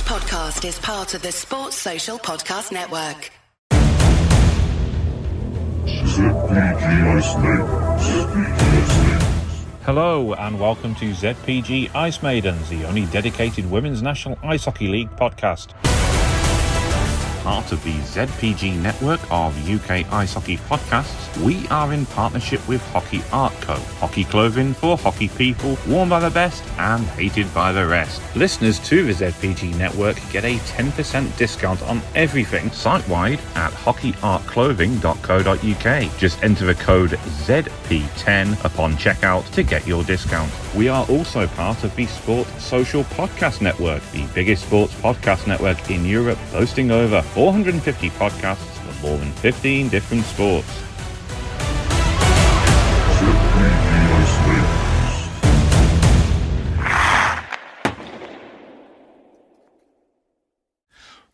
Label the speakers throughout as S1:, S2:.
S1: podcast is part of the Sports Social Podcast Network.
S2: ZPG Ice Maidens.
S3: Hello and welcome to ZPG Ice Maidens, the only dedicated Women's National Ice Hockey League podcast. Part of the ZPG network of UK ice hockey podcasts, we are in partnership with Hockey Art Co. Hockey clothing for hockey people, worn by the best and hated by the rest. Listeners to the ZPG network get a 10% discount on everything site-wide at hockeyartclothing.co.uk. Just enter the code ZP10 upon checkout to get your discount. We are also part of the Sports Social Podcast Network, the biggest sports podcast network in Europe, boasting over 450 podcasts for more than 15 different sports.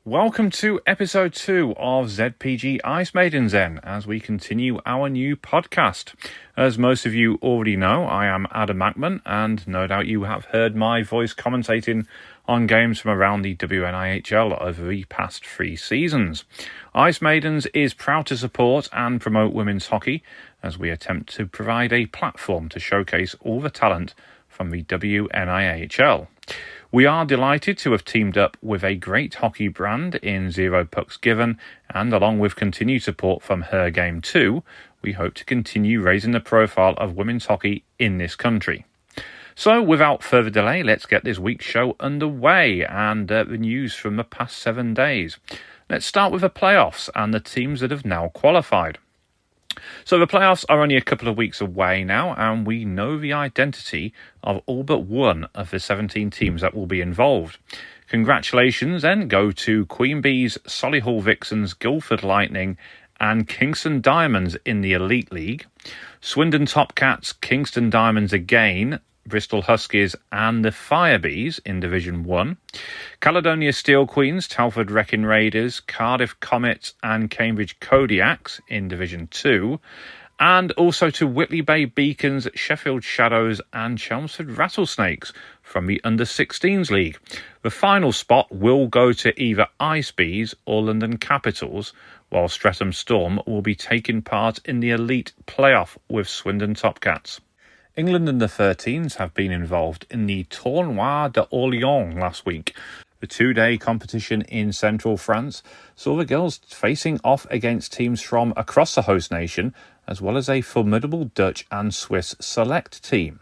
S3: Welcome to episode 2 of ZPG Ice Maidens then, as we continue our new podcast. As most of you already know, I am Adam Mackman, and no doubt you have heard my voice commentating on games from around the WNIHL over the past 3 seasons. Ice Maidens is proud to support and promote women's hockey as we attempt to provide a platform to showcase all the talent from the WNIHL. We are delighted to have teamed up with a great hockey brand in Zero Pucks Given, and along with continued support from Her Game 2, we hope to continue raising the profile of women's hockey in this country. So, without further delay, let's get this week's show underway and the news from the past 7 days. Let's start with the playoffs and the teams that have now qualified. So the playoffs are only a couple of weeks away now, and we know the identity of all but one of the 17 teams that will be involved. Congratulations then go to Queen Bees, Solihull Vixens, Guildford Lightning and Kingston Diamonds in the Elite League, Swindon Topcats, Kingston Diamonds again, Bristol Huskies and the Firebees in Division 1, Caledonia Steel Queens, Telford Wrecking Raiders, Cardiff Comets and Cambridge Kodiaks in Division 2, and also to Whitley Bay Beacons, Sheffield Shadows and Chelmsford Rattlesnakes from the Under-16s League. The final spot will go to either Ice Bees or London Capitals, while Streatham Storm will be taking part in the Elite playoff with Swindon Topcats. England and the 13s have been involved in the Tournoi d'Orléans last week. The 2-day competition in central France saw the girls facing off against teams from across the host nation, as well as a formidable Dutch and Swiss select team.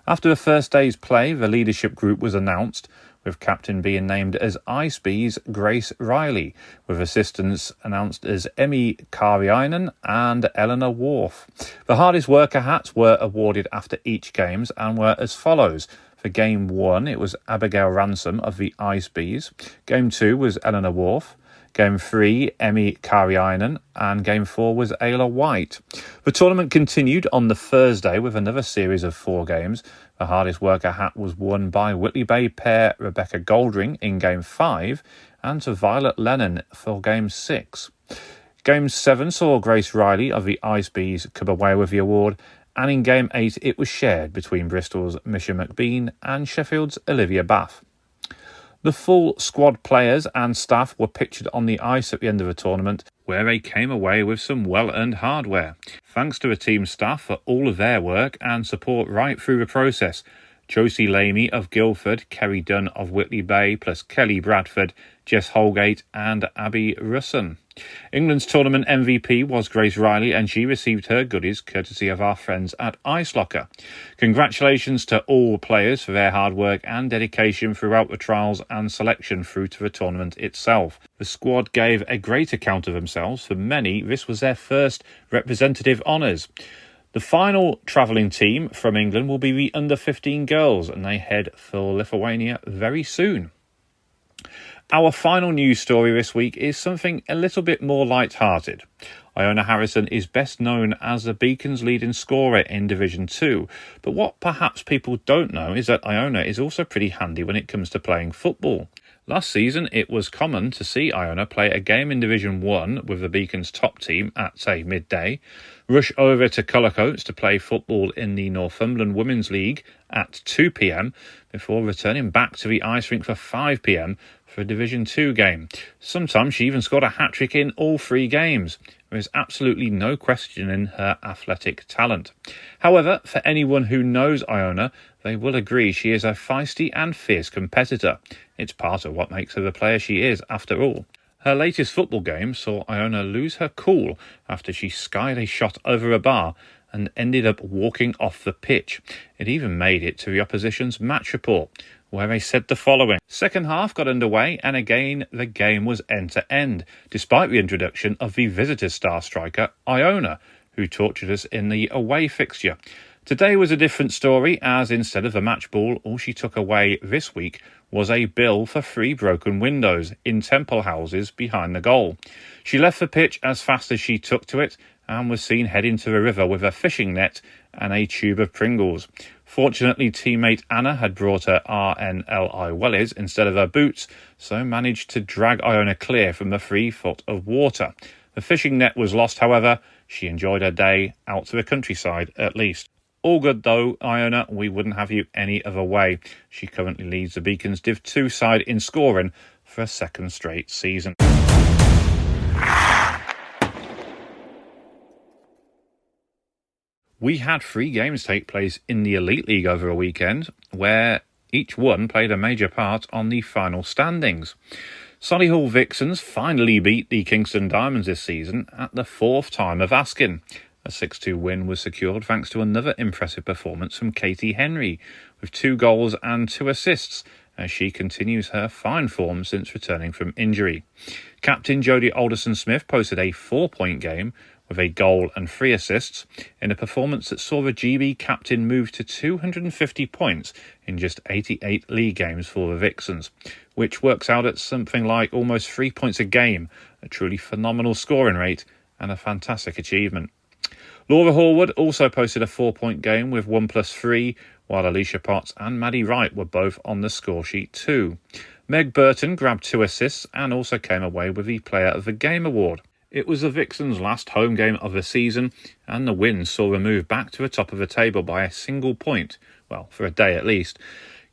S3: After the first day's play, the leadership group was announced, with captain being named as Ice Bees Grace Riley, with assistants announced as Emmy Kariainen and Eleanor Worf. The hardest worker hats were awarded after each games and were as follows. For Game 1, it was Abigail Ransom of the Ice Bees. Game 2 was Eleanor Worf. Game 3, Emmy Kariainen, and Game 4 was Ayla White. The tournament continued on the Thursday with another series of 4 games. The hardest worker hat was won by Whitley Bay pair Rebecca Goldring in Game 5 and to Violet Lennon for Game 6. Game 7 saw Grace Riley of the Ice Bees come away with the award, and in Game 8 it was shared between Bristol's Misha McBean and Sheffield's Olivia Bath. The full squad players and staff were pictured on the ice at the end of the tournament, where they came away with some well-earned hardware. Thanks to the team staff for all of their work and support right through the process. Josie Lamy of Guildford, Kerry Dunn of Whitley Bay, plus Kelly Bradford, Jess Holgate and Abby Russon. England's tournament MVP was Grace Riley, and she received her goodies courtesy of our friends at Ice Locker. Congratulations to all players for their hard work and dedication throughout the trials and selection through to the tournament itself. The squad gave a great account of themselves. For many, this was their first representative honours. The final travelling team from England will be the under-15 girls, and they head for Lithuania very soon. Our final news story this week is something a little bit more light-hearted. Iona Harrison is best known as the Beacons' leading scorer in Division 2, but what perhaps people don't know is that Iona is also pretty handy when it comes to playing football. Last season, it was common to see Iona play a game in Division 1 with the Beacon's top team at, say, midday, rush over to Cullercoats to play football in the Northumberland Women's League at 2 p.m, before returning back to the ice rink for 5 p.m, for a Division 2 game. Sometimes she even scored a hat-trick in all 3 games. There is absolutely no questioning her athletic talent. However, for anyone who knows Iona, they will agree she is a feisty and fierce competitor. It's part of what makes her the player she is, after all. Her latest football game saw Iona lose her cool after she skied a shot over a bar and ended up walking off the pitch. It even made it to the opposition's match report, where they said the following: "Second half got underway and again the game was end to end, despite the introduction of the visitor star striker Iona, who tortured us in the away fixture. Today was a different story, as instead of a match ball, all she took away this week was a bill for 3 broken windows in temple houses behind the goal. She left the pitch as fast as she took to it and was seen heading to the river with a fishing net and a tube of Pringles. Fortunately, teammate Anna had brought her RNLI wellies instead of her boots, so managed to drag Iona clear from the 3 foot of water. The fishing net was lost, however. She enjoyed her day out to the countryside at least. All good though, Iona, we wouldn't have you any other way." She currently leads the Beacon's Div 2 side in scoring for a second straight season. We had 3 games take place in the Elite League over a weekend, where each one played a major part on the final standings. Solihull Vixens finally beat the Kingston Diamonds this season at the 4th time of asking. A 6-2 win was secured thanks to another impressive performance from Katie Henry, with 2 goals and 2 assists, as she continues her fine form since returning from injury. Captain Jodie Alderson-Smith posted a 4-point game with a goal and 3 assists in a performance that saw the GB captain move to 250 points in just 88 league games for the Vixens, which works out at something like almost 3 points a game, a truly phenomenal scoring rate and a fantastic achievement. Laura Horwood also posted a 4-point game with 1+3, while Alicia Potts and Maddie Wright were both on the score sheet too. Meg Burton grabbed 2 assists and also came away with the Player of the Game award. It was the Vixens' last home game of the season, and the win saw them move back to the top of the table by a single point, well, for a day at least.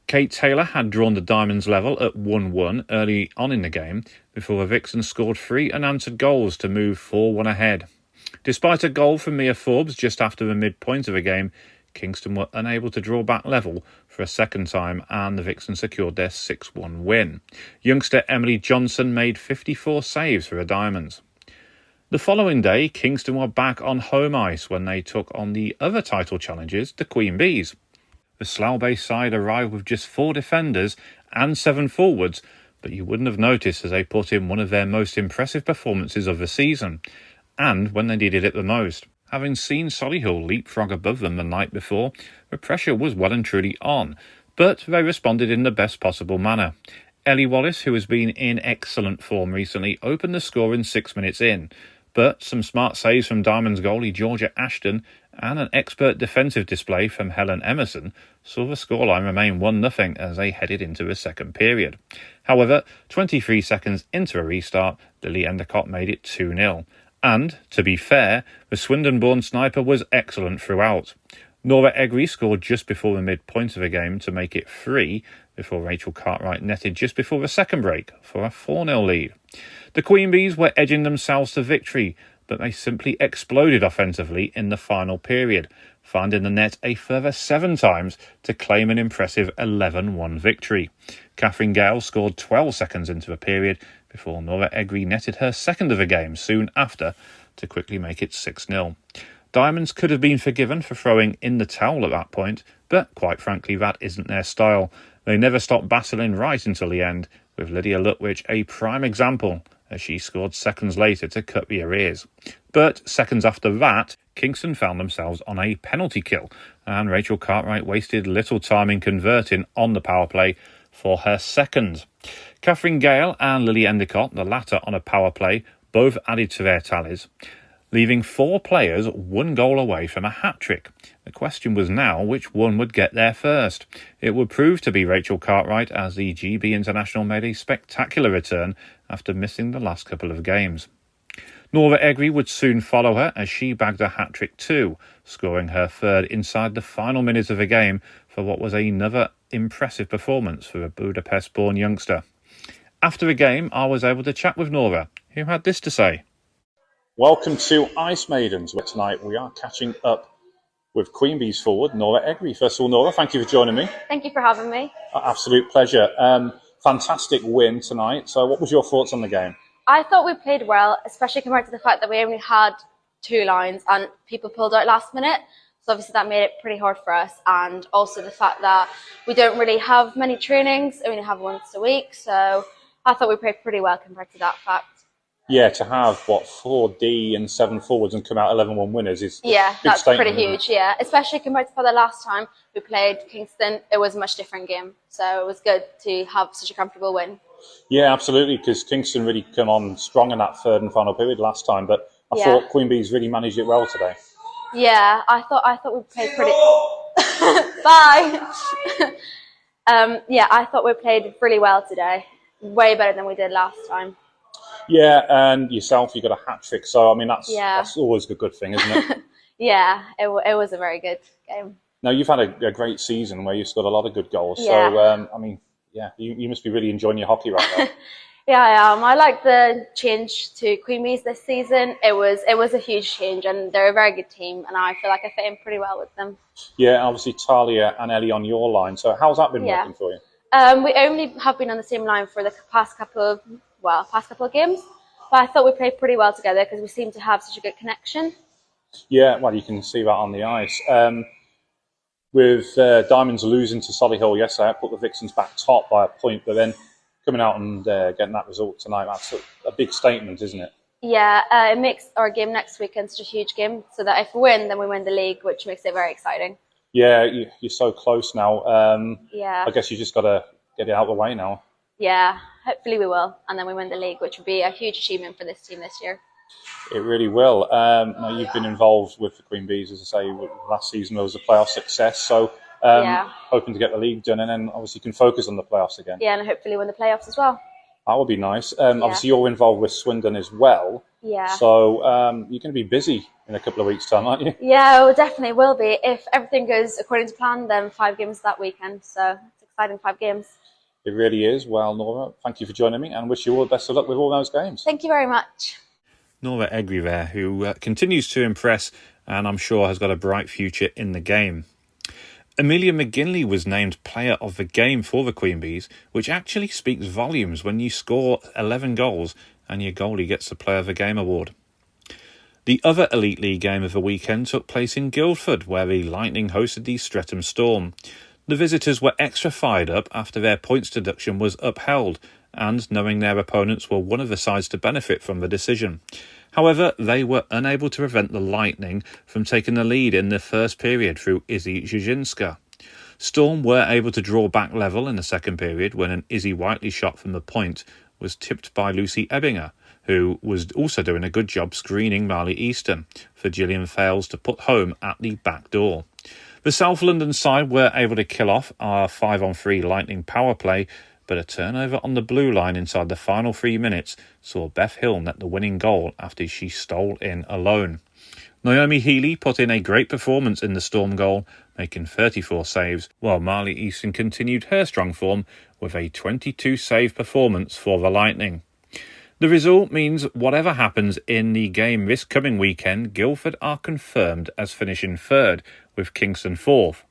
S3: Kate Taylor had drawn the Diamonds level at 1-1 early on in the game, before the Vixens scored 3 unanswered goals to move 4-1 ahead. Despite a goal from Mia Forbes just after the midpoint of the game, Kingston were unable to draw back level for a second time, and the Vixens secured their 6-1 win. Youngster Emily Johnson made 54 saves for the Diamonds. The following day, Kingston were back on home ice when they took on the other title challengers, the Queen Bees. The Slough Bay side arrived with just 4 defenders and 7 forwards, but you wouldn't have noticed as they put in one of their most impressive performances of the season, and when they needed it the most. Having seen Solihull leapfrog above them the night before, the pressure was well and truly on, but they responded in the best possible manner. Ellie Wallace, who has been in excellent form recently, opened the score in 6 minutes in, but some smart saves from Diamonds goalie Georgia Ashton and an expert defensive display from Helen Emerson saw the scoreline remain 1-0 as they headed into the second period. However, 23 seconds into a restart, Lily Endicott made it 2-0. And, to be fair, the Swindon-born sniper was excellent throughout. Nora Egri scored just before the midpoint of the game to make it 3, before Rachel Cartwright netted just before the second break for a 4-0 lead. The Queen Bees were edging themselves to victory, but they simply exploded offensively in the final period, finding the net a further 7 times to claim an impressive 11-1 victory. Catherine Gale scored 12 seconds into the period, before Nora Egri netted her second of the game soon after to quickly make it 6-0. Diamonds could have been forgiven for throwing in the towel at that point, but quite frankly that isn't their style. They never stopped battling right until the end, with Lydia Lutwich a prime example, as she scored seconds later to cut the arrears. But seconds after that, Kingston found themselves on a penalty kill, and Rachel Cartwright wasted little time in converting on the power play for her second. Catherine Gale and Lily Endicott, the latter on a power play, both added to their tallies. leaving 4 players 1 goal away from a hat-trick. The question was now which one would get there first. It would prove to be Rachel Cartwright, as the GB International made a spectacular return after missing the last couple of games. Nora Egri would soon follow her as she bagged a hat-trick too, scoring her third inside the final minute of the game for what was another impressive performance for a Budapest-born youngster. After the game, I was able to chat with Nora, who had this to say. Welcome to Ice Maidens, where tonight we are catching up with Queen Bees forward Nora Egri. First of all, Nora, thank you for joining me.
S4: Thank you for having me.
S3: Absolute pleasure. Fantastic win tonight. So what was your thoughts on the game?
S4: I thought we played well, especially compared to the fact that we only had 2 lines and people pulled out last minute. So obviously that made it pretty hard for us. And also the fact that we don't really have many trainings, we only have once a week. So I thought we played pretty well compared to that fact.
S3: Yeah, to have, 4D and 7 forwards and come out 11-1 winners is
S4: that's pretty huge, yeah. Especially compared to the last time we played Kingston, it was a much different game. So it was good to have such a comfortable win.
S3: Yeah, absolutely, because Kingston really come on strong in that third and final period last time, but I thought Queen Bees really managed it well today.
S4: Yeah, I thought we played pretty... Bye! I thought we played really well today. Way better than we did last time.
S3: Yeah, and yourself, you got a hat-trick, so I mean, that's always a good thing, isn't it?
S4: Yeah, it was a very good game.
S3: Now, you've had a great season where you've scored a lot of good goals, so, I mean, you must be really enjoying your hockey right now.
S4: Yeah, I am. I like the change to Queen Bees this season. It was a huge change, and they're a very good team, and I feel like I fit in pretty well with them. Yeah,
S3: obviously Talia and Ellie on your line, so how's that been working for you?
S4: We only have been on the same line for the past couple of games, but I thought we played pretty well together because we seem to have such a good connection. Yeah, well, you can see that on the ice. With Diamonds losing to Solihull yesterday, I put the Vixens back top by a point, but then coming out and getting that result tonight, that's a big statement, isn't it? Yeah, it makes our game next weekend such a huge game, so that if we win, then we win the league, which makes it very exciting.
S3: Yeah, you're so close now. I guess you just got to get it out of the way now. Yeah,
S4: hopefully we will, and then we win the league, which would be a huge achievement for this team this year.
S3: It really will. Now you've been involved with the Queen Bees, as I say, last season was a playoff success, so hoping to get the league done, and then obviously you can focus on the playoffs again.
S4: Yeah, and hopefully win the playoffs as well.
S3: That would be nice. Obviously you're involved with Swindon as well.
S4: Yeah.
S3: So you're going to be busy in a couple of weeks' time, aren't you?
S4: Yeah, it definitely will be. If everything goes according to plan, then 5 games that weekend. So it's exciting, 5 games.
S3: It really is. Well, Nora, thank you for joining me and wish you all the best of luck with all those games.
S4: Thank you very much.
S3: Nora Egri there, who continues to impress and I'm sure has got a bright future in the game. Amelia McGinley was named Player of the Game for the Queen Bees, which actually speaks volumes when you score 11 goals and your goalie gets the Player of the Game award. The other Elite League game of the weekend took place in Guildford, where the Lightning hosted the Streatham Storm. The visitors were extra fired up after their points deduction was upheld, and knowing their opponents were one of the sides to benefit from the decision. However, they were unable to prevent the Lightning from taking the lead in the first period through Izzy Zizynska. Storm were able to draw back level in the second period when an Izzy Whiteley shot from the point was tipped by Lucy Ebbinger, who was also doing a good job screening Marley Easton for Gillian Fales to put home at the back door. The South London side were able to kill off our 5-on-3 Lightning power play, but a turnover on the blue line inside the final 3 minutes saw Beth Hill net the winning goal after she stole in alone. Naomi Healy put in a great performance in the Storm goal, making 34 saves, while Marley Easton continued her strong form with a 22-save performance for the Lightning. The result means whatever happens in the game this coming weekend, Guildford are confirmed as finishing third, with Kingston fourth.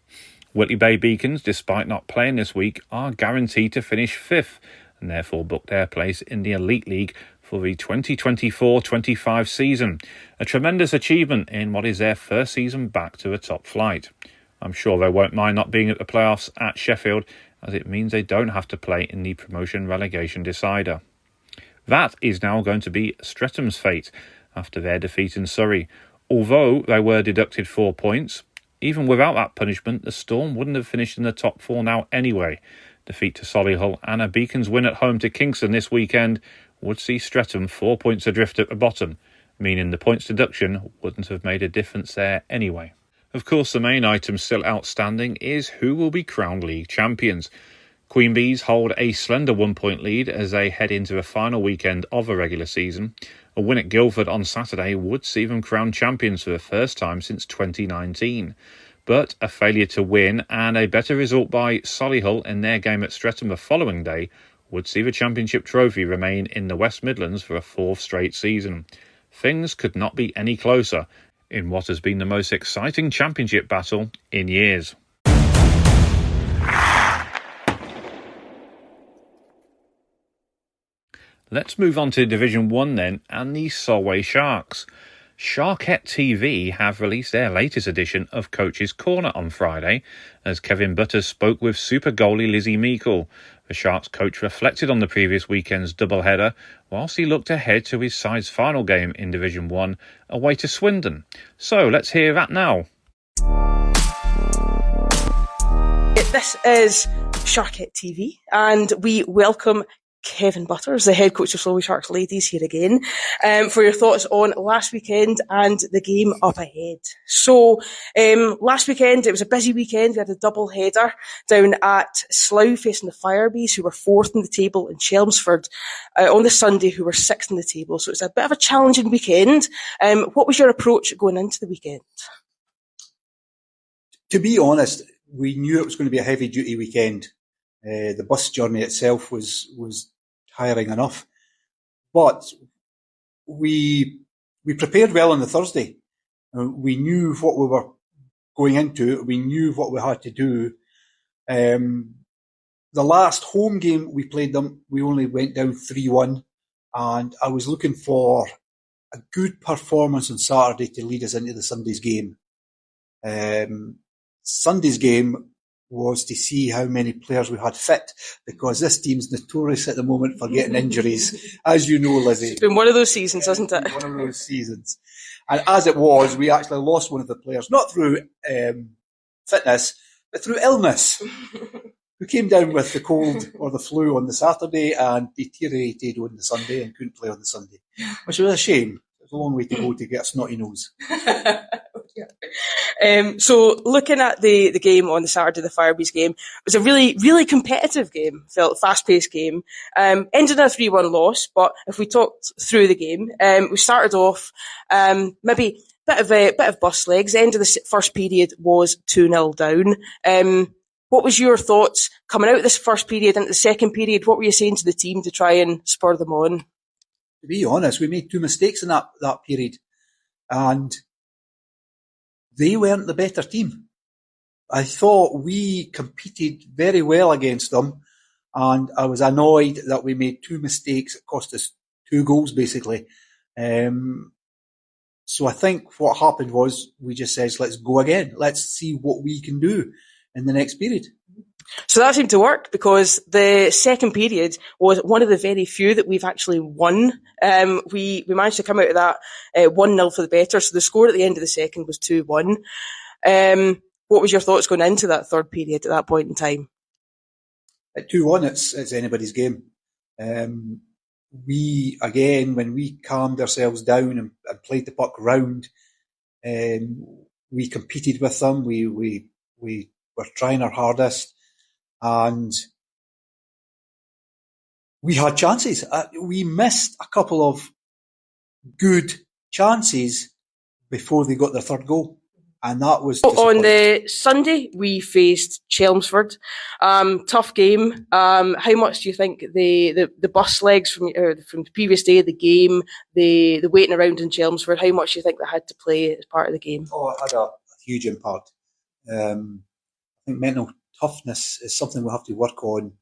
S3: Whitley Bay Beacons, despite not playing this week, are guaranteed to finish fifth, and therefore book their place in the Elite League for the 2024-25 season, a tremendous achievement in what is their first season back to the top flight. I'm sure they won't mind not being at the playoffs at Sheffield, as it means they don't have to play in the promotion-relegation decider. That is now going to be Streatham's fate after their defeat in Surrey. Although they were deducted 4 points, even without that punishment, the Storm wouldn't have finished in the top 4 now anyway. Defeat to Solihull and a Beacons win at home to Kingston this weekend would see Streatham 4 points adrift at the bottom, meaning the points deduction wouldn't have made a difference there anyway. Of course, the main item still outstanding is who will be crowned league champions. Queen Bees hold a slender 1-point lead as they head into the final weekend of the regular season. A win at Guildford on Saturday would see them crowned champions for the first time since 2019. But a failure to win and a better result by Solihull in their game at Streatham the following day would see the championship trophy remain in the West Midlands for a 4th straight season. Things could not be any closer in what has been the most exciting championship battle in years. Let's move on to Division 1 then, and the Solway Sharks. Sharkette TV have released their latest edition of Coach's Corner on Friday, as Kevin Butters spoke with super goalie Lizzie Meikle. The Sharks coach reflected on the previous weekend's doubleheader, whilst he looked ahead to his side's final game in Division 1, away to Swindon. So let's hear that now.
S5: This is Sharkette TV, and we welcome Kevin Butters, the head coach of Solway Sharks Ladies, here again, for your thoughts on last weekend and the game up ahead. So, last weekend, it was a busy weekend. We had a double header down at Slough facing the Firebees, who were 4th in the table, and Chelmsford on the Sunday, who were 6th in the table. So it was a bit of a challenging weekend. What was your approach going into the weekend?
S6: To be honest, we knew it was going to be a heavy-duty weekend. The bus journey itself was tiring enough, but we prepared well on the Thursday. We knew what we were going into. We knew what we had to do. The last home game we played them, we only went down 3-1, and I was looking for a good performance on Saturday to lead us into the Sunday's game. Sunday's game was to see how many players we had fit, because this team's notorious at the moment for getting injuries, as you know, Lizzie.
S5: It's been one of those seasons, hasn't it?
S6: One of those seasons. And as it was, we actually lost one of the players, not through fitness, but through illness, who came down with the cold or the flu on the Saturday and deteriorated on the Sunday and couldn't play on the Sunday, which was a shame. It was a long way to go to get a snotty nose.
S5: So looking at the game on the Saturday, the Firebees game, it was a really, really competitive game. Felt fast-paced game. Ended in a 3-1 loss, but if we talked through the game, we started off, maybe a bit of bus legs. The end of the first period was 2-0 down. What was your thoughts coming out of this first period into the second period? What were you saying to the team to try and spur them on?
S6: To be honest, we made 2 mistakes in that period, and they weren't the better team. I thought we competed very well against them, and I was annoyed that we made 2 mistakes. It cost us 2 goals, basically. So I think what happened was we just said, let's go again. Let's see what we can do in the next period.
S5: So that seemed to work, because the second period was one of the very few that we've actually won. We managed to come out of that 1-0 for the better. So the score at the end of the second was 2-1. What was your thoughts going into that third period at that point in time?
S6: At 2-1, it's anybody's game. We, again, when we calmed ourselves down and played the puck round, we competed with them. We were trying our hardest. And we had chances. We missed a couple of good chances before they got their third goal. And that was
S5: on the Sunday, we faced Chelmsford. Tough game. How much do you think the bus legs from the previous day of the game, the waiting around in Chelmsford, how much do you think that had to play as part of the game?
S6: Oh, it had a huge impact. I think mental toughness is something we have to work on.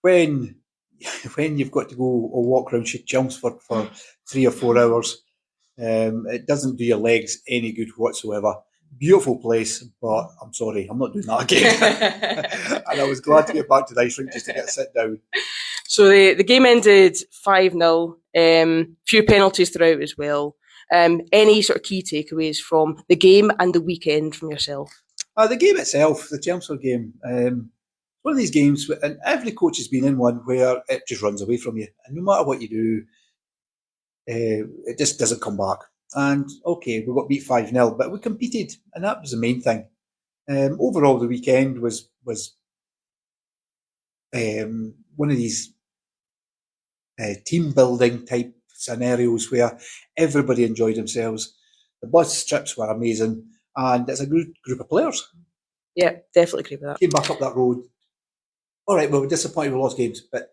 S6: When you've got to go or walk around Chelmsford for 3 or 4 hours, it doesn't do your legs any good whatsoever. Beautiful place, but I'm sorry, I'm not doing that again. And I was glad to get back to the ice rink just to get a sit down.
S5: So the game ended 5-0. Few penalties throughout as well. Any sort of key takeaways from the game and the weekend from yourself?
S6: The game itself, the Chelmsford game, one of these games, and every coach has been in one where it just runs away from you. And no matter what you do, it just doesn't come back. And okay, we got beat 5-0, but we competed, and that was the main thing. Overall, the weekend was one of these team building type scenarios where everybody enjoyed themselves. The bus trips were amazing, and it's a good group of players.
S5: Yeah, definitely agree with that.
S6: Came back up that road. All right, well, we're disappointed we lost games, but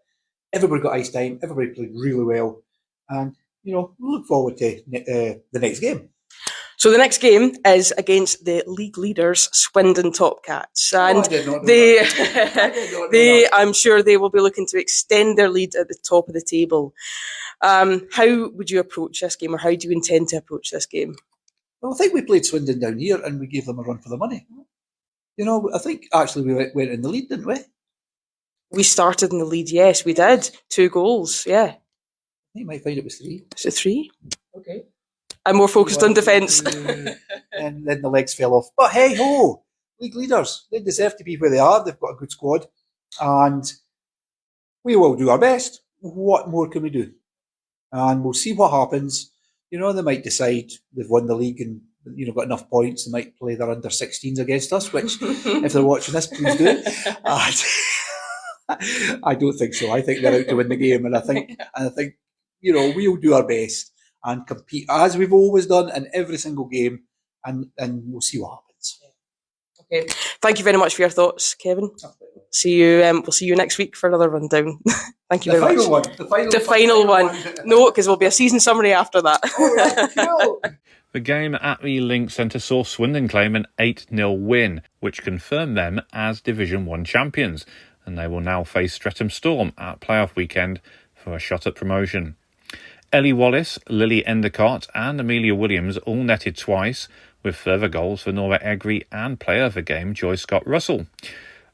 S6: everybody got ice time. Everybody played really well, and we look forward to the next game.
S5: So the next game is against the league leaders, Swindon Topcats, and
S6: I did not know that.
S5: I'm sure they will be looking to extend their lead at the top of the table. How would you approach this game, or how do you intend to approach this game?
S6: Well, I think we played Swindon down here, and we gave them a run for the money. I think actually we went in the lead, didn't we?
S5: We started in the lead, yes, we did. 2 goals, yeah.
S6: I think you might find it was 3.
S5: Is it 3?
S6: Okay.
S5: I'm more focused on defence.
S6: And then the legs fell off. But hey ho, league leaders, they deserve to be where they are. They've got a good squad, and we will do our best. What more can we do? And we'll see what happens. They might decide they've won the league and got enough points. They might play their under-16s against us, which if they're watching this, please do. I don't think so. I think they're out to win the game, and I think we'll do our best and compete as we've always done in every single game, and we'll see what happens.
S5: Okay. Thank you very much for your thoughts, Kevin. See you. We'll see you next week for another rundown. Thank you very much. The final one. No, because there'll be a season summary after that.
S6: All right, cool.
S3: The game at the Link Centre saw Swindon claim an 8-0 win, which confirmed them as Division 1 champions, and they will now face Streatham Storm at playoff weekend for a shot at promotion. Ellie Wallace, Lily Endicott and Amelia Williams all netted twice, with further goals for Nora Egri and player of the game Joy Scott Russell.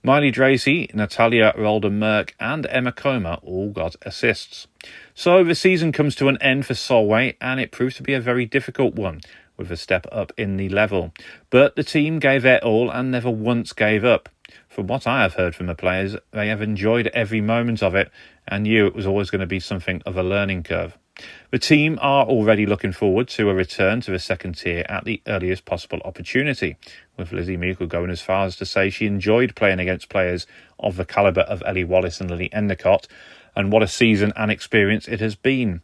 S3: Miley Dracy, Natalia Rolder-Merck and Emma Comer all got assists. So the season comes to an end for Solway, and it proves to be a very difficult one, with a step up in the level. But the team gave their all and never once gave up. From what I have heard from the players, they have enjoyed every moment of it and knew it was always going to be something of a learning curve. The team are already looking forward to a return to the second tier at the earliest possible opportunity, with Lizzie Meikle going as far as to say she enjoyed playing against players of the calibre of Ellie Wallace and Lily Endicott, and what a season and experience it has been.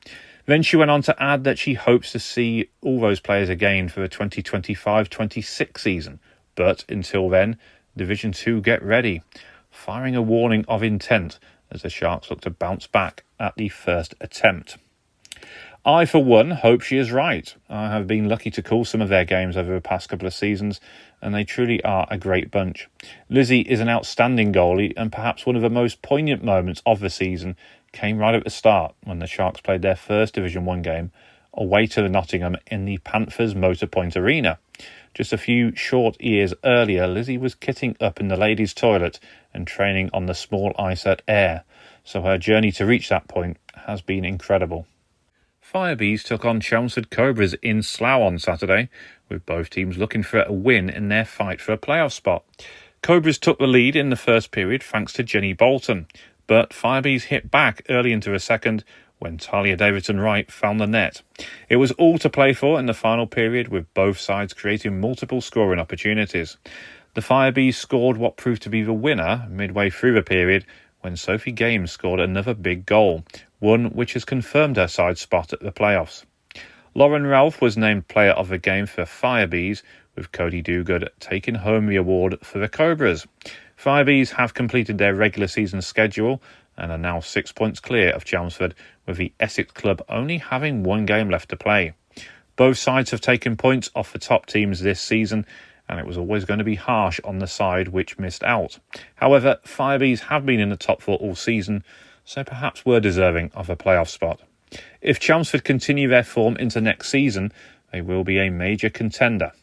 S3: Then she went on to add that she hopes to see all those players again for the 2025-26 season, but until then, Division 2 get ready, firing a warning of intent as the Sharks look to bounce back at the first attempt. I, for one, hope she is right. I have been lucky to call some of their games over the past couple of seasons, and they truly are a great bunch. Lizzie is an outstanding goalie, and perhaps one of the most poignant moments of the season came right at the start when the Sharks played their first Division 1 game away to the Nottingham in the Panthers Motorpoint Arena. Just a few short years earlier, Lizzie was kitting up in the ladies' toilet and training on the small ice at Ayr, so her journey to reach that point has been incredible. Firebees took on Chelmsford Cobras in Slough on Saturday, with both teams looking for a win in their fight for a playoff spot. Cobras took the lead in the first period thanks to Jenny Bolton, but Firebees hit back early into the second when Talia Davidson-Wright found the net. It was all to play for in the final period, with both sides creating multiple scoring opportunities. The Firebees scored what proved to be the winner midway through the period when Sophie Games scored another big goal, one which has confirmed her side spot at the playoffs. Lauren Ralph was named player of the game for Firebees, with Cody Duguid taking home the award for the Cobras. Firebees have completed their regular season schedule and are now 6 points clear of Chelmsford, with the Essex club only having one game left to play. Both sides have taken points off the top teams this season, and it was always going to be harsh on the side which missed out. However, Firebees have been in the top 4 all season, so perhaps were deserving of a playoff spot. If Chelmsford continue their form into next season, they will be a major contender.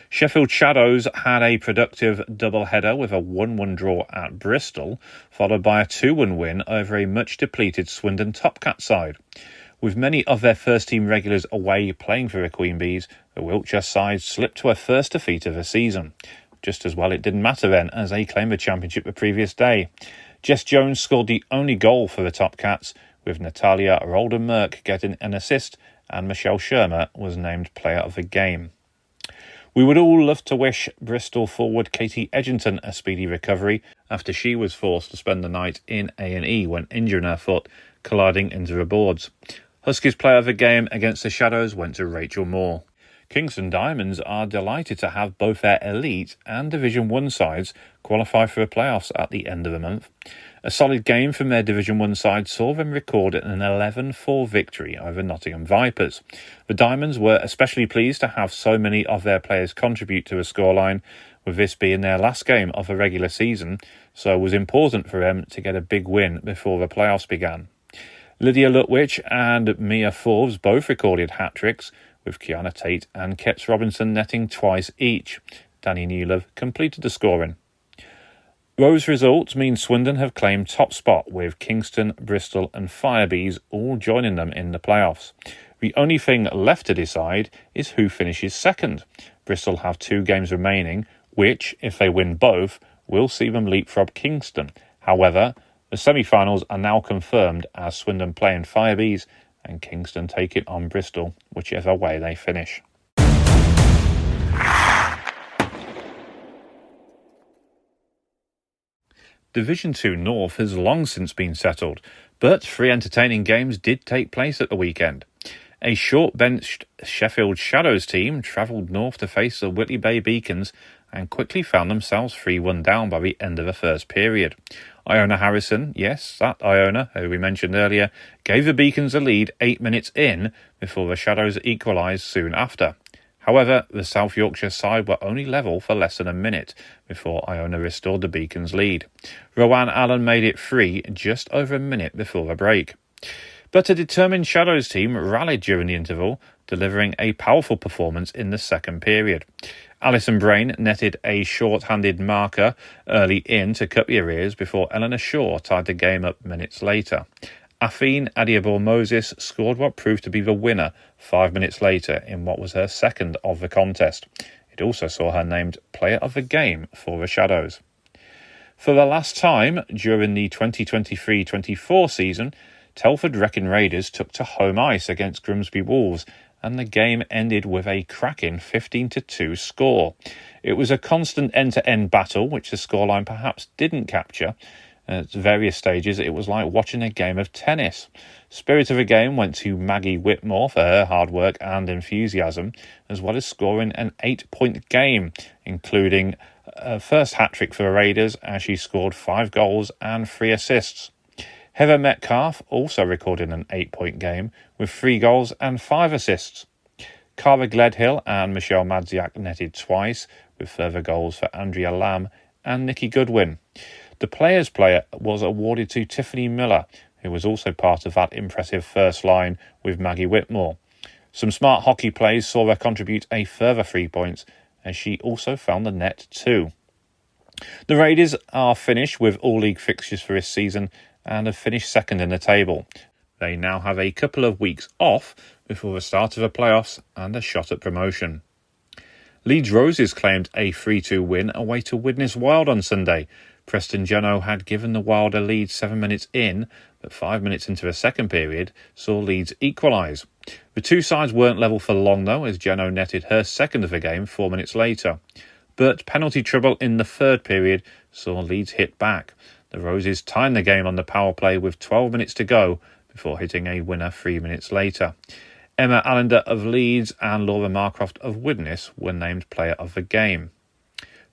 S3: Sheffield Shadows had a productive double-header with a 1-1 draw at Bristol, followed by a 2-1 win over a much-depleted Swindon Topcat side. With many of their first-team regulars away playing for the Queen Bees, the Wiltshire side slipped to a first defeat of the season. Just as well it didn't matter then, as they claimed the championship the previous day. Jess Jones scored the only goal for the Topcats, with Natalia Rolden-Merck getting an assist and Michelle Shermer was named Player of the Game. We would all love to wish Bristol forward Katie Edgington a speedy recovery after she was forced to spend the night in A&E when injuring her foot, colliding into the boards. Huskies Player of the Game against the Shadows went to Rachel Moore. Kingston Diamonds are delighted to have both their Elite and Division 1 sides qualify for the playoffs at the end of the month. A solid game from their Division 1 side saw them record an 11-4 victory over Nottingham Vipers. The Diamonds were especially pleased to have so many of their players contribute to the scoreline, with this being their last game of the regular season, so it was important for them to get a big win before the playoffs began. Lydia Lutwich and Mia Forbes both recorded hat-tricks, with Kiana Tate and Ketz Robinson netting twice each. Dani Nealov completed the scoring. Those results mean Swindon have claimed top spot, with Kingston, Bristol and Firebees all joining them in the playoffs. The only thing left to decide is who finishes second. Bristol have 2 games remaining, which, if they win both, will see them leapfrog Kingston. However, the semi-finals are now confirmed as Swindon play in Firebees and Kingston take it on Bristol, whichever way they finish. Division 2 North has long since been settled, but 3 entertaining games did take place at the weekend. A short-benched Sheffield Shadows team travelled north to face the Whitley Bay Beacons and quickly found themselves 3-1 down by the end of the first period. Iona Harrison, yes, that Iona, who we mentioned earlier, gave the Beacons a lead 8 minutes in before the Shadows equalised soon after. However, the South Yorkshire side were only level for less than a minute before Iona restored the Beacons' lead. Rowan Allen made it 3 just over a minute before the break. But a determined Shadows team rallied during the interval, delivering a powerful performance in the second period. Alison Brain netted a short-handed marker early in to cut the arrears before Eleanor Shaw tied the game up minutes later. Afine Adiabor-Moses scored what proved to be the winner 5 minutes later in what was her second of the contest. It also saw her named Player of the Game for the Shadows. For the last time during the 2023-24 season, Telford Wrecking Raiders took to home ice against Grimsby Wolves, and the game ended with a cracking 15-2 score. It was a constant end-to-end battle, which the scoreline perhaps didn't capture. At various stages, it was like watching a game of tennis. Spirit of the game went to Maggie Whitmore for her hard work and enthusiasm, as well as scoring an 8-point game, including a first hat-trick for the Raiders as she scored 5 goals and 3 assists. Heather Metcalf also recorded an 8-point game with 3 goals and 5 assists. Cara Gledhill and Michelle Madziak netted twice, with further goals for Andrea Lamb and Nikki Goodwin. The Players' Player was awarded to Tiffany Miller, who was also part of that impressive first line with Maggie Whitmore. Some smart hockey plays saw her contribute a further 3 points, as she also found the net too. The Raiders are finished with all league fixtures for this season and have finished second in the table. They now have a couple of weeks off before the start of the playoffs and a shot at promotion. Leeds Roses claimed a 3-2 win away to Widnes Wild on Sunday. Preston Jeno had given the Wild a lead 7 minutes in, but 5 minutes into the second period saw Leeds equalise. The two sides weren't level for long though, as Jeno netted her second of the game 4 minutes later. But penalty trouble in the third period saw Leeds hit back. The Roses tied the game on the power play with 12 minutes to go before hitting a winner 3 minutes later. Emma Allender of Leeds and Laura Marcroft of Widnes were named Player of the Game.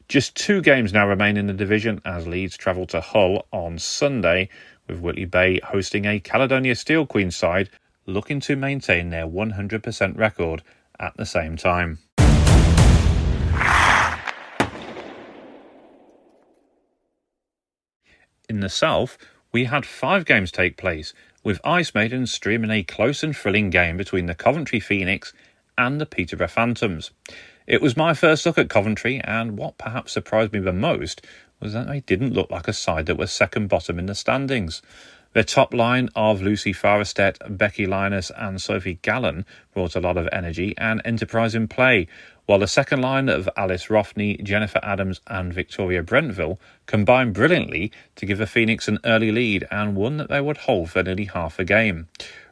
S3: Just 2 games now remain in the division as Leeds travel to Hull on Sunday, with Whitley Bay hosting a Caledonia Steel Queen side looking to maintain their 100% record at the same time. In the south, we had 5 games take place, with Ice Maidens streaming a close and thrilling game between the Coventry Phoenix and the Peterborough Phantoms. It was my first look at Coventry, and what perhaps surprised me the most was that they didn't look like a side that was second bottom in the standings. Their top line of Lucy Forrestead, Becky Lynus and Sophie Gallen brought a lot of energy and enterprise in play, while the second line of Alice Rofney, Jennifer Adams and Victoria Brentville combined brilliantly to give the Phoenix an early lead and one that they would hold for nearly half a game.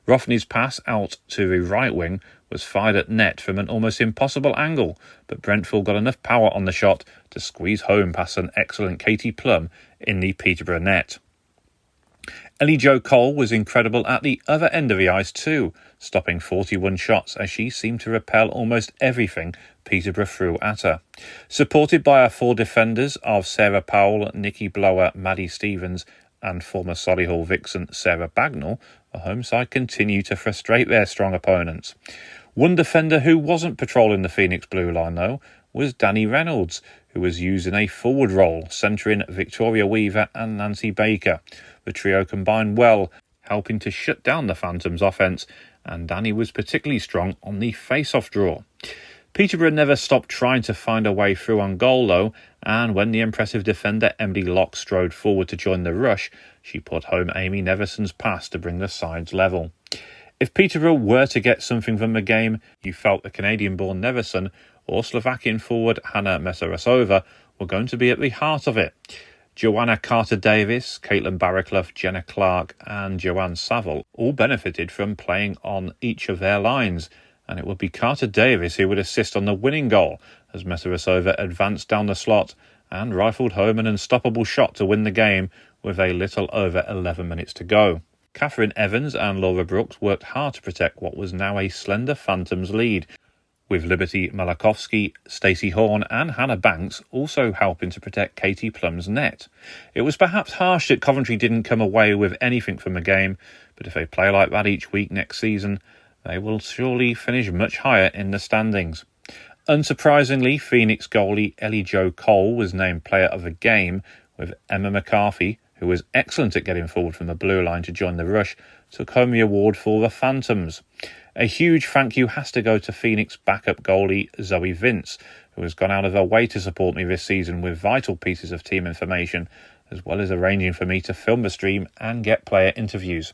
S3: Rofney's pass out to the right wing was fired at net from an almost impossible angle, but Brentville got enough power on the shot to squeeze home past an excellent Katie Plum in the Peterborough net. Ellie Jo Cole was incredible at the other end of the ice too, stopping 41 shots as she seemed to repel almost everything Peterborough threw at her. Supported by her four defenders of Sarah Powell, Nikki Blower, Maddie Stevens and former Solihull vixen Sarah Bagnall, the home side continued to frustrate their strong opponents. One defender who wasn't patrolling the Phoenix blue line though was Dani Reynolds, who was used in a forward role, centering Victoria Weaver and Nancy Baker. The trio combined well, helping to shut down the Phantoms' offence, and Dani was particularly strong on the face-off draw. Peterborough never stopped trying to find a way through on goal though, and when the impressive defender Emily Locke strode forward to join the rush, she put home Amy Neverson's pass to bring the sides level. If Peterborough were to get something from the game, you felt the Canadian-born Neverson or Slovakian forward Hanna Mesarasova were going to be at the heart of it. Joanna Carter-Davis, Caitlin Barraclough, Jenna Clark and Joanne Saville all benefited from playing on each of their lines, and it would be Carter-Davis who would assist on the winning goal as Mesarasova advanced down the slot and rifled home an unstoppable shot to win the game with a little over 11 minutes to go. Catherine Evans and Laura Brooks worked hard to protect what was now a slender Phantoms lead, with Liberty Malakovsky, Stacey Horn and Hannah Banks also helping to protect Katie Plum's net. It was perhaps harsh that Coventry didn't come away with anything from the game, but if they play like that each week next season, they will surely finish much higher in the standings. Unsurprisingly, Phoenix goalie Ellie Jo Cole was named player of the game, with Emma McCarthy, who was excellent at getting forward from the blue line to join the rush, took home the award for the Phantoms. A huge thank you has to go to Phoenix backup goalie Zoe Vince, who has gone out of her way to support me this season with vital pieces of team information, as well as arranging for me to film the stream and get player interviews.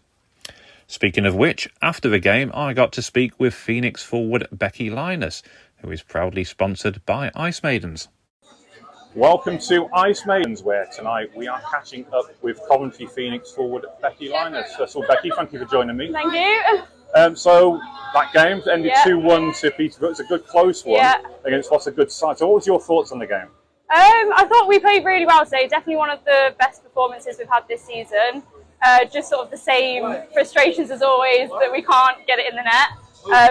S3: Speaking of which, after the game I got to speak with Phoenix forward Becky Lynus, who is proudly sponsored by Ice Maidens. Welcome to Ice Maidens, where tonight we are catching up with Coventry Phoenix forward Becky Lynus. First of all, Becky, thank you for joining me.
S4: Thank you.
S3: So that game ended 2-1 to Peterborough. It's a good close one against what's a good side. So what was your thoughts on the game?
S4: I thought we played really well today. Definitely one of the best performances we've had this season. Just sort of the same frustrations as always that we can't get it in the net.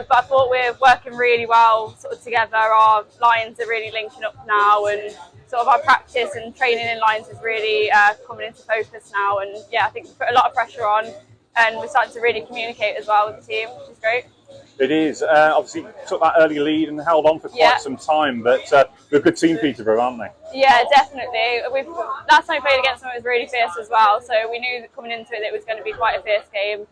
S4: But I thought we're working really well sort of together. Our lines are really linking up now, and sort of our practice and training in lines is really coming into focus now. And I think we put a lot of pressure on, and we're starting to really communicate as well with the team, which is great.
S3: It is. Obviously took that early lead and held on for quite some time, but they're a good team, Peterborough, aren't they?
S4: Yeah, definitely. Last time we played against them, it was really fierce as well, so we knew that coming into it it was going to be quite a fierce game.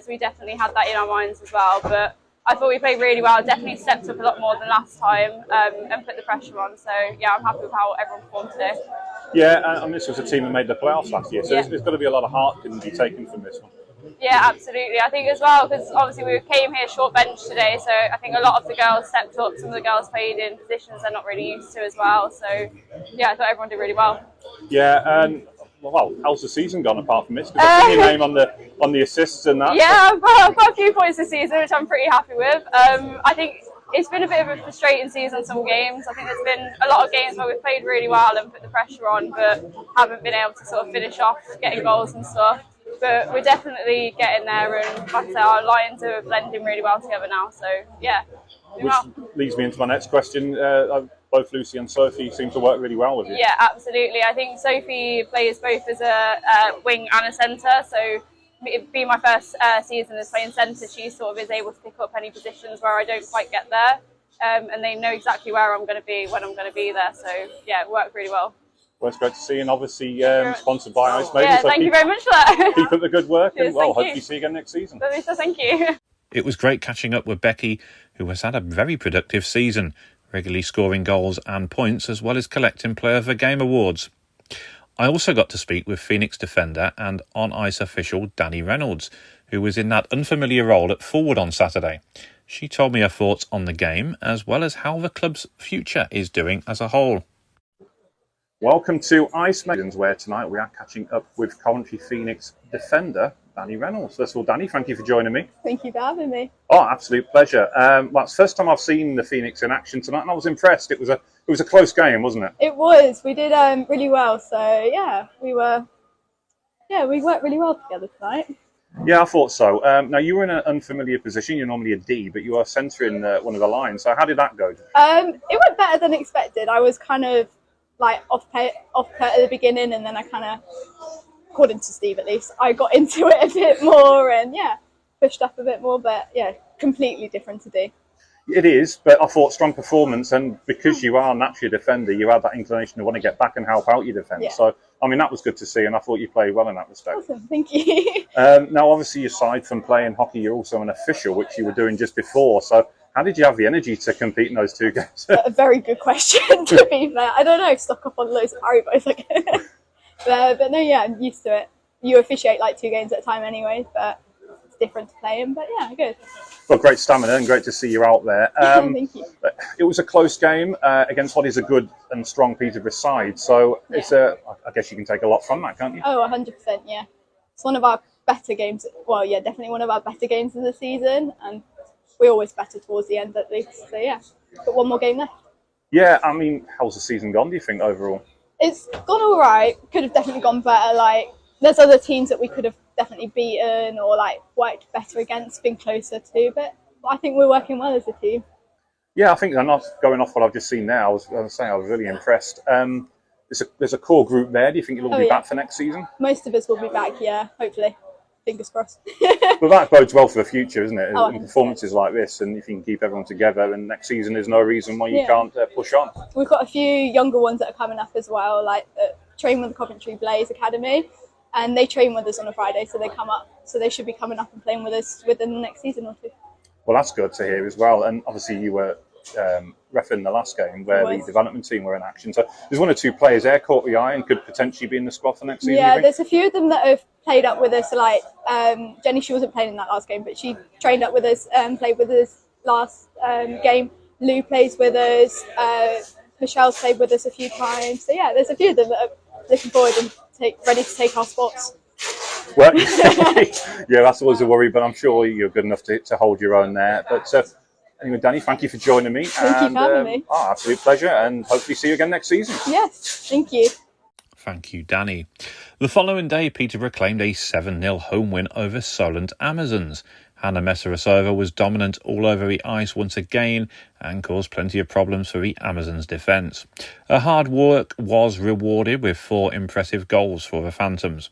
S4: So we definitely had that in our minds as well, but I thought we played really well, definitely stepped up a lot more than last time and put the pressure on. So I'm happy with how everyone performed today.
S3: Yeah, and this was a team that made the playoffs last year, so there's got to be a lot of heart can be taken from this one.
S4: Yeah, absolutely. I think as well, because obviously we came here short bench today, so I think a lot of the girls stepped up. Some of the girls played in positions they're not really used to as well. So I thought everyone did really well.
S3: Yeah, and how's the season gone apart from this? Because I've seen your name on the assists and that.
S4: Yeah, I've got a few points this season, which I'm pretty happy with. I think it's been a bit of a frustrating season, some games. I think there's been a lot of games where we've played really well and put the pressure on, but haven't been able to sort of finish off getting goals and stuff. But we're definitely getting there, and like I say, our lines are blending really well together now. So
S3: which leads me into my next question. Both Lucy and Sophie seem to work really well with you.
S4: Yeah, absolutely. I think Sophie plays both as a wing and a centre. So it being my first season as playing centre, she sort of is able to pick up any positions where I don't quite get there, and they know exactly where I'm going to be when I'm going to be there. So it worked really well.
S3: Well, it's great to see, and obviously sponsored by Ice Maidens.
S4: Yeah, thank you very much for that.
S3: Keep up the good work, and
S4: Cheers,
S3: hopefully see you again next season.
S4: So thank you.
S3: It was great catching up with Becky, who has had a very productive season, regularly scoring goals and points, as well as collecting Player of the Game awards. I also got to speak with Phoenix defender and on-ice official Dani Reynolds, who was in that unfamiliar role at forward on Saturday. She told me her thoughts on the game, as well as how the club's future is doing as a whole. Welcome to Ice Maidens, where tonight we are catching up with Coventry Phoenix defender Dani Reynolds. First of all, Dani, thank you for joining me.
S7: Thank you for having me.
S3: Oh, absolute pleasure. Well, it's the first time I've seen the Phoenix in action tonight, and I was impressed. It was a close game, wasn't it?
S7: It was. We did really well. So yeah, we worked really well together tonight.
S3: Yeah, I thought so. Now, you were in an unfamiliar position. You're normally a D, but you are centering one of the lines. So how did that go?
S7: It went better than expected. I was kind of like off put at the beginning, and then I kind of, according to Steve at least, I got into it a bit more and pushed up a bit more. But yeah, completely different to D.
S3: It is, but I thought strong performance, and because you are naturally a defender, you had that inclination to want to get back and help out your defence.
S7: Yeah.
S3: So, I mean, that was good to see, and I thought you played well in that respect.
S7: Awesome, thank you.
S3: Now, obviously, aside from playing hockey, you're also an official, which you were doing just before. So, how did you have the energy to compete in those two games?
S7: A very good question, to be fair. I don't know, stock up on loads of Haribos again. but no, yeah, I'm used to it. You officiate like 2 games at a time anyway, but it's different to playing. But yeah, good.
S3: Well, great stamina and great to see you out there.
S7: Thank you.
S3: It was a close game against what is a good and strong Peterborough side. So I guess you can take a lot from that, can't you?
S7: Oh, 100%, yeah. It's one of our better games. Well, yeah, definitely one of our better games of the season. And we're always better towards the end at least. So yeah, got one more game left.
S3: Yeah, I mean, how's the season gone, do you think, overall?
S7: It's gone all right. Could have definitely gone better. Like, there's other teams that we could have definitely beaten or like worked better against, been closer to, but I think we're working well as a team.
S3: Yeah, I think I'm not going off what I've just seen now. I was really impressed. There's a core group there. Do you think you'll all be back for next season?
S7: Most of us will be back, yeah, hopefully. Fingers crossed.
S3: Well, that bodes well for the future, isn't it?
S7: Oh,
S3: Performances like this, and if you can keep everyone together, and next season there's no reason why you can't push on.
S7: We've got a few younger ones that are coming up as well, like train with the Coventry Blaze Academy. And they train with us on a Friday, so they come up. So they should be coming up and playing with us within the next season or 2.
S3: Well, that's good to hear as well. And obviously you were reffing the last game where the development team were in action. So there's 1 or 2 players there caught the eye and could potentially be in the squad for next season.
S7: Yeah, there's a few of them that have played up with us. Like Jenny, she wasn't playing in that last game, but she trained up with us and played with us last game. Lou plays with us. Michelle's played with us a few times. So yeah, there's a few of them that are looking forward and ready to take our spots.
S3: Well, yeah, that's always a worry, but I'm sure you're good enough to hold your own there. But anyway, Dani, thank you for joining me.
S7: Thank you for having me.
S3: Absolute pleasure, and hopefully see you again next season.
S7: Yes, thank you.
S3: Thank you, Dani. The following day, Peterborough claimed a 7-0 home win over Solent Amazons. Hannah Mesarasova was dominant all over the ice once again and caused plenty of problems for the Amazons' defence. Her hard work was rewarded with 4 impressive goals for the Phantoms.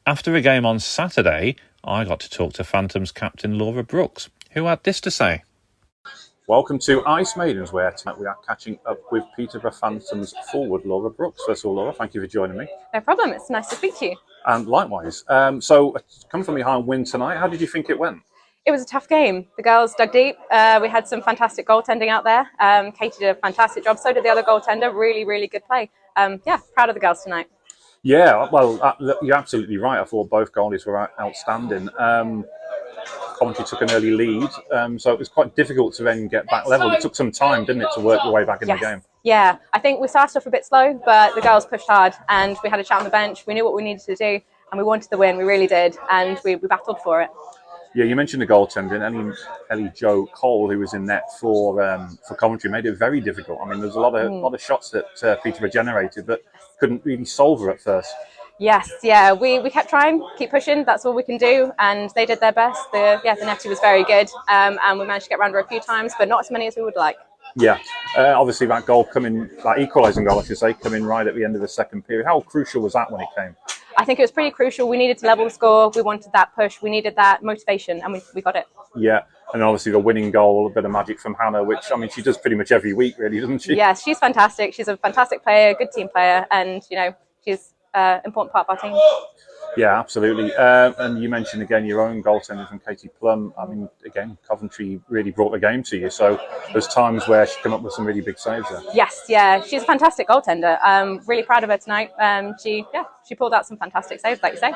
S3: After the game on Saturday, I got to talk to Phantoms captain Laura Brooks, who had this to say. Welcome to Ice Maidens, where tonight we are catching up with Peterborough Phantoms forward Laura Brooks. First of all, Laura, thank you for joining me.
S8: No problem, it's nice to speak to you.
S3: And likewise. So, come from behind win tonight. How did you think it went?
S8: It was a tough game. The girls dug deep. We had some fantastic goaltending out there. Katie did a fantastic job. So did the other goaltender. Really, really good play. Proud of the girls tonight.
S3: Yeah, well, you're absolutely right. I thought both goalies were outstanding. Coventry took an early lead, so it was quite difficult to then get back level. It took some time, didn't it, to work your way back in the game?
S8: Yeah, I think we started off a bit slow, but the girls pushed hard and we had a chat on the bench. We knew what we needed to do and we wanted the win. We really did, and we battled for it.
S3: Yeah, you mentioned the goaltender, Ellie Jo Cole, who was in net for Coventry, made it very difficult. I mean, there's a lot of shots that Peterborough generated, but couldn't really solve her at first.
S8: Yes, yeah, we kept trying, keep pushing. That's all we can do, and they did their best. The netty was very good, and we managed to get around her a few times, but not as many as we would like.
S3: Yeah, obviously that goal that equalising goal, I should say, coming right at the end of the second period. How crucial was that when it came?
S8: I think it was pretty crucial. We needed to level the score. We wanted that push. We needed that motivation, and we got it. Yeah,
S3: and obviously the winning goal, a bit of magic from Hannah, which, I mean, she does pretty much every week, really, doesn't she?
S8: Yes, she's fantastic. She's a fantastic player, good team player, and, she's an important part of our team.
S3: Yeah, absolutely. And you mentioned again your own goaltender from Katie Plum. I mean, again, Coventry really brought the game to you. So there's times where she came up with some really big saves there.
S8: Yes, yeah, she's a fantastic goaltender. Really proud of her tonight. She pulled out some fantastic saves, like you say.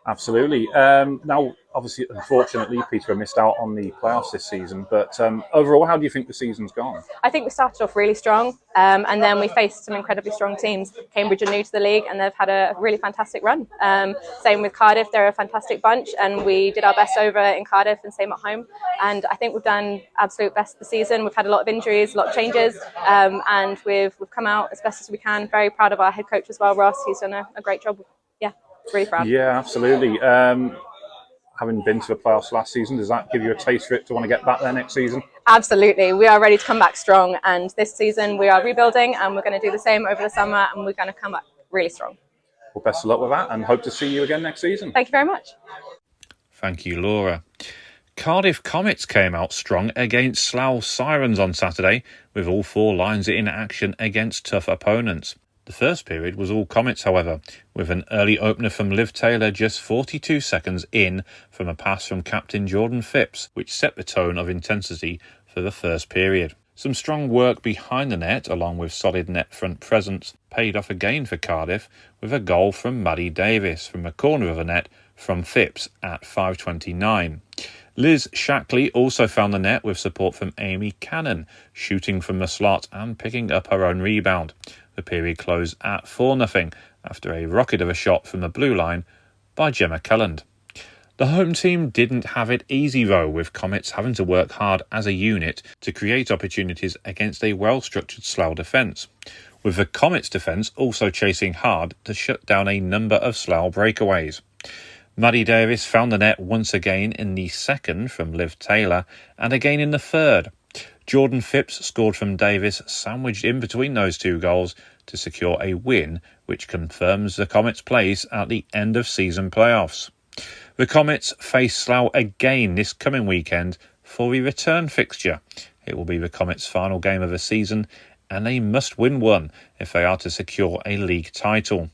S3: Absolutely. Now, obviously, unfortunately, Peterborough missed out on the playoffs this season. But overall, how do you think the season's gone?
S8: I think we started off really strong, and then we faced some incredibly strong teams. Cambridge are new to the league, and they've had a really fantastic run. Same with Cardiff; they're a fantastic bunch, and we did our best over in Cardiff and same at home. And I think we've done absolute best of the season. We've had a lot of injuries, a lot of changes, and we've come out as best as we can. Very proud of our head coach as well, Ross. He's done a great job. Yeah, really proud.
S3: Yeah, absolutely. Having been to the playoffs last season, does that give you a taste for it to want to get back there next season?
S8: Absolutely. We are ready to come back strong. And this season we are rebuilding and we're going to do the same over the summer and we're going to come back really strong.
S3: Well, best of luck with that and hope to see you again next season.
S8: Thank you very much.
S3: Thank you, Laura. Cardiff Comets came out strong against Slough Sirens on Saturday, with all four lines in action against tough opponents. The first period was all Comets, however, with an early opener from Liv Taylor just 42 seconds in from a pass from captain Jordan Phipps, which set the tone of intensity for the first period. Some strong work behind the net, along with solid net front presence, paid off again for Cardiff, with a goal from Maddie Davis from the corner of the net from Phipps at 5:29. Liz Shackley also found the net with support from Amy Cannon, shooting from the slot and picking up her own rebound. The period closed at 4-0 after a rocket of a shot from the blue line by Gemma Kelland. The home team didn't have it easy though, with Comets having to work hard as a unit to create opportunities against a well-structured Slough defence, with the Comets defence also chasing hard to shut down a number of Slough breakaways. Maddie Davis found the net once again in the second from Liv Taylor and again in the third. Jordan Phipps scored from Davis, sandwiched in between those two goals to secure a win, which confirms the Comets' place at the end of season playoffs. The Comets face Slough again this coming weekend for the return fixture. It will be the Comets' final game of the season, and they must win one if they are to secure a league title.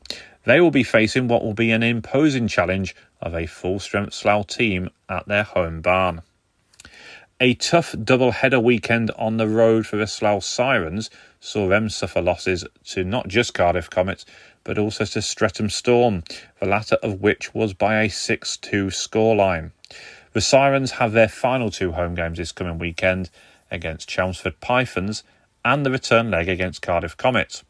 S3: They will be facing what will be an imposing challenge of a full-strength Slough team at their home barn. A tough double-header weekend on the road for the Slough Sirens saw them suffer losses to not just Cardiff Comets, but also to Streatham Storm, the latter of which was by a 6-2 scoreline. The Sirens have their final two home games this coming weekend against Chelmsford Pythons and the return leg against Cardiff Comets.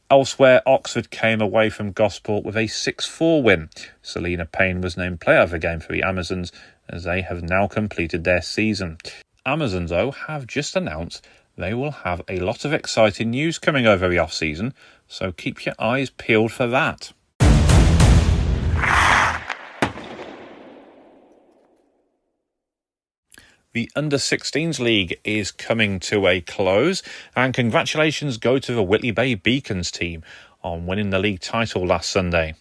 S3: Elsewhere, Oxford came away from Gosport with a 6-4 win. Selena Payne was named player of the game for the Amazons, as they have now completed their season. Amazons, though, have just announced they will have a lot of exciting news coming over the off-season, so keep your eyes peeled for that. The Under-16s League is coming to a close, and congratulations go to the Whitley Bay Beacons team on winning the league title last Sunday.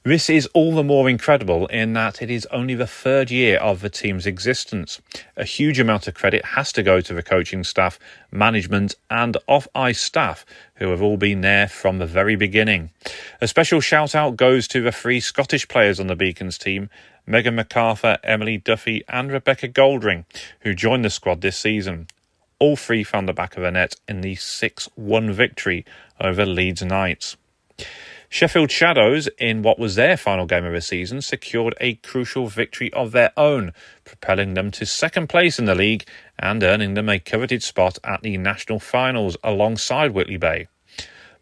S3: This is all the more incredible in that it is only the third year of the team's existence. A huge amount of credit has to go to the coaching staff, management and off-ice staff who have all been there from the very beginning. A special shout-out goes to the three Scottish players on the Beacons team, Megan MacArthur, Emily Duffy and Rebecca Goldring, who joined the squad this season. All three found the back of the net in the 6-1 victory over Leeds Knights. Sheffield Shadows, in what was their final game of the season, secured a crucial victory of their own, propelling them to second place in the league and earning them a coveted spot at the national finals alongside Whitley Bay.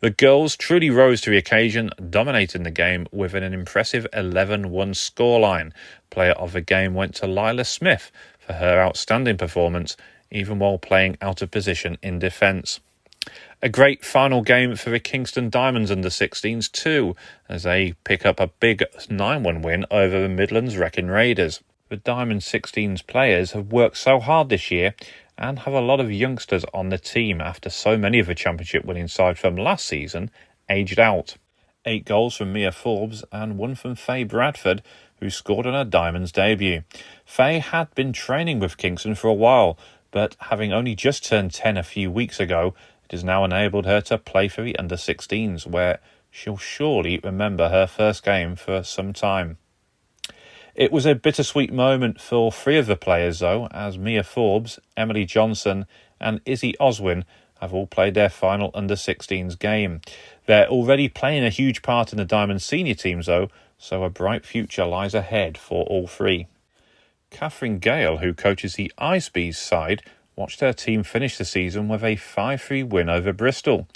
S3: The girls truly rose to the occasion, dominating the game with an impressive 11-1 scoreline. Player of the game went to Lila Smith for her outstanding performance, even while playing out of position in defence. A great final game for the Kingston Diamonds under-16s too, as they pick up a big 9-1 win over the Midlands Wrecking Raiders. The Diamond 16s players have worked so hard this year and have a lot of youngsters on the team after so many of the championship winning side from last season aged out. 8 goals from Mia Forbes and 1 from Faye Bradford, who scored on her Diamonds debut. Faye had been training with Kingston for a while, but having only just turned 10 a few weeks ago, it has now enabled her to play for the under-16s, where She'll surely remember her first game for some time. It was a bittersweet moment for 3 of the players, though, as Mia Forbes, Emily Johnson and Izzy Oswin have all played their final under-16s game. They're already playing a huge part in the Diamond senior teams, though, so a bright future lies ahead for all 3. Catherine Gale, who coaches the Ice Bees side, watched her team finish the season with a 5-3 win over Bristol.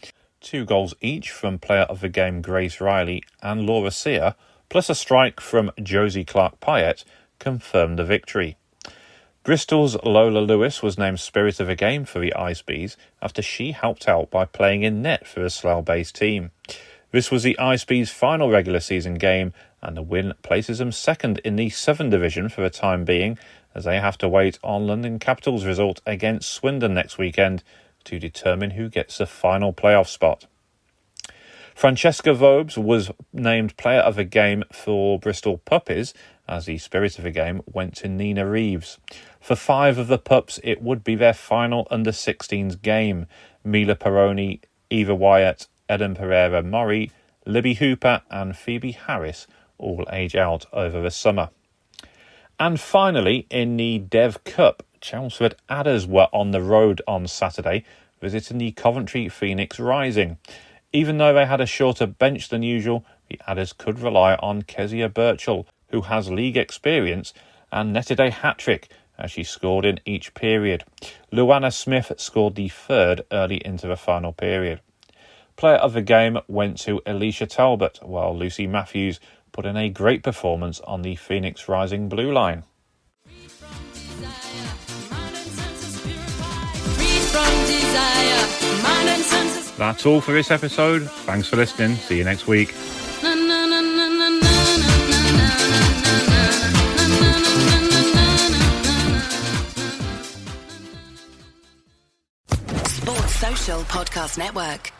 S3: 2 goals each from player of the game Grace Riley and Laura Sear, plus a strike from Josie Clark-Pyatt, confirmed the victory. Bristol's Lola Lewis was named Spirit of the Game for the Ice Bees after she helped out by playing in net for a Slough-based team. This was the Ice Bees' final regular season game, and the win places them second in the Southern Division for the time being, as they have to wait on London Capital's result against Swindon next weekend to determine who gets the final playoff spot. Francesca Vobes was named Player of the Game for Bristol Puppies, as the Spirit of the Game went to Nina Reeves. For 5 of the Pups, it would be their final under-16s game. Mila Peroni, Eva Wyatt, Eden Pereira-Murray, Libby Hooper and Phoebe Harris all age out over the summer. And finally, in the Dev Cup, Chelmsford Adders were on the road on Saturday, visiting the Coventry Phoenix Rising. Even though they had a shorter bench than usual, the Adders could rely on Kezia Birchall, who has league experience, and netted a hat-trick as she scored in each period. Luana Smith scored the 3rd early into the final period. Player of the game went to Alicia Talbot, while Lucy Matthews put in a great performance on the Phoenix Rising blue line. That's all for this episode. Thanks for listening. See you next week.
S1: Sports Social Podcast Network.